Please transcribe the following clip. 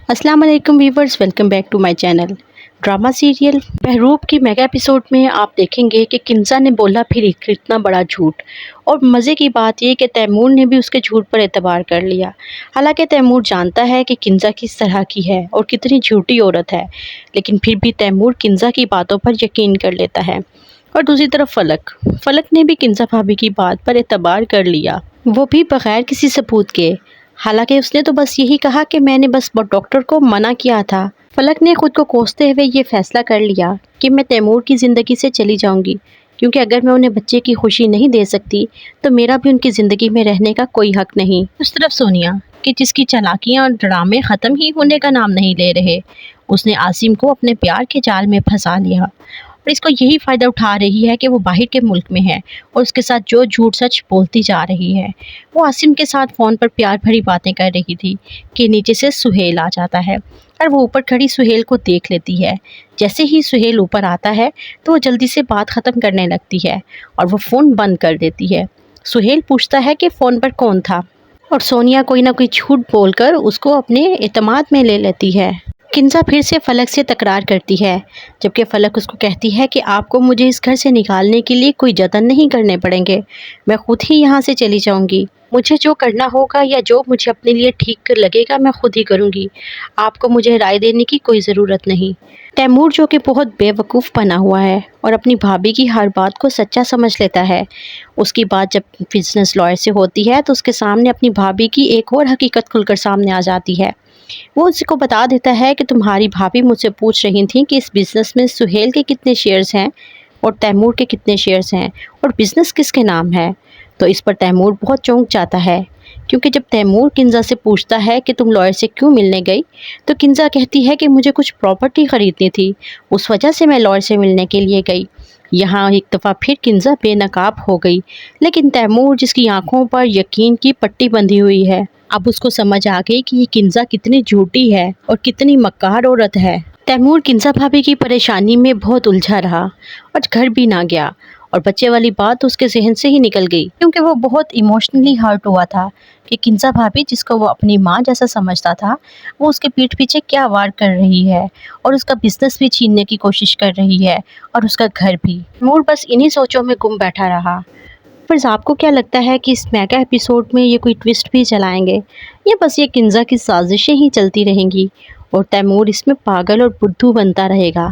अस्सलाम वालेकुम viewers, welcome back to my channel. Drama serial Bahroop की मेगा एपिसोड में आप देखेंगे कि किंजा ने बोला फिर एक इतना बड़ा झूठ। और मज़े की बात ये कि तैमूर ने भी उसके झूठ पर एतबार कर लिया। हालांकि तैमूर जानता है कि किंजा किस तरह की है और कितनी झूठी औरत है, लेकिन फिर भी तैमूर किंजा की बातों पर यकीन कर लेता है। और दूसरी तरफ फलक ने भी किंजा भाभी की बात पर एतबार कर लिया, वो भी बगैर किसी सबूत के। हालांकि उसने तो बस यही कहा कि मैंने बस डॉक्टर को मना किया था। फलक ने खुद को कोसते हुए ये फैसला कर लिया कि मैं तैमूर की ज़िंदगी से चली जाऊंगी, क्योंकि अगर मैं उन्हें बच्चे की खुशी नहीं दे सकती तो मेरा भी उनकी ज़िंदगी में रहने का कोई हक नहीं। उस तरफ सोनिया कि जिसकी चालाकियां और ड्रामे ख़त्म ही होने का नाम नहीं ले रहे, उसने आसिम को अपने प्यार के जाल में फंसा लिया और इसको यही फ़ायदा उठा रही है कि वो बाहर के मुल्क में है और उसके साथ जो झूठ सच बोलती जा रही है। वो आसिम के साथ फ़ोन पर प्यार भरी बातें कर रही थी कि नीचे से सुहेल आ जाता है और वो ऊपर खड़ी सुहेल को देख लेती है। जैसे ही सुहेल ऊपर आता है तो वो जल्दी से बात ख़त्म करने लगती है और वो फ़ोन बंद कर देती है। सुहेल पूछता है कि फ़ोन पर कौन था और सोनिया कोई ना कोई झूठ बोलकर उसको अपने एतमाद में ले लेती है। किंजा फिर से फलक से तकरार करती है, जबकि फलक उसको कहती है कि आपको मुझे इस घर से निकालने के लिए कोई जतन नहीं करने पड़ेंगे, मैं खुद ही यहाँ से चली जाऊँगी। मुझे जो करना होगा या जो मुझे अपने लिए ठीक लगेगा मैं खुद ही करूँगी, आपको मुझे राय देने की कोई ज़रूरत नहीं। तैमूर जो कि बहुत बेवकूफ़ बना हुआ है और अपनी भाभी की हर बात को सच्चा समझ लेता है, उसकी बात जब बिजनेस लॉयर से होती है तो उसके सामने अपनी भाभी की एक और हकीकत खुलकर सामने आ जाती है। वो उसको बता देता है कि तुम्हारी भाभी मुझसे पूछ रही थी कि इस बिज़नेस में सुहेल के कितने शेयर्स हैं और तैमूर के कितने शेयर्स हैं और बिज़नेस किसके नाम है। तो इस पर तैमूर बहुत चौंक जाता है, क्योंकि जब तैमूर किंजा से पूछता है कि तुम लॉयर से क्यों मिलने गई, तो किंजा कहती है कि मुझे कुछ प्रॉपर्टी ख़रीदनी थी, उस वजह से मैं लॉयर से मिलने के लिए गई। यहाँ एक दफ़ा फिर किंजा बेनकाब हो गई, लेकिन तैमूर जिसकी आंखों पर यकीन की पट्टी बंधी हुई है, अब उसको समझ आ गई कि ये किंजा कितनी झूठी है और कितनी मक्कार औरत है। तैमूर किंजा भाभी की परेशानी में बहुत उलझा रहा और घर भी ना गया और बच्चे वाली बात उसके जहन से ही निकल गई, क्योंकि वो बहुत इमोशनली हर्ट हुआ था कि किंजा भाभी जिसको वो अपनी माँ जैसा समझता था, वो उसके पीठ पीछे क्या वार कर रही है और उसका बिजनेस भी छीनने की कोशिश कर रही है और उसका घर भी। तैमूर बस इन्हीं सोचों में गुम बैठा रहा। पर आपको क्या लगता है कि इस मेगा एपिसोड में ये कोई ट्विस्ट भी चलाएंगे या बस ये किंजा की साजिशें ही चलती रहेंगी और तैमूर इसमें पागल और बुद्धू बनता रहेगा?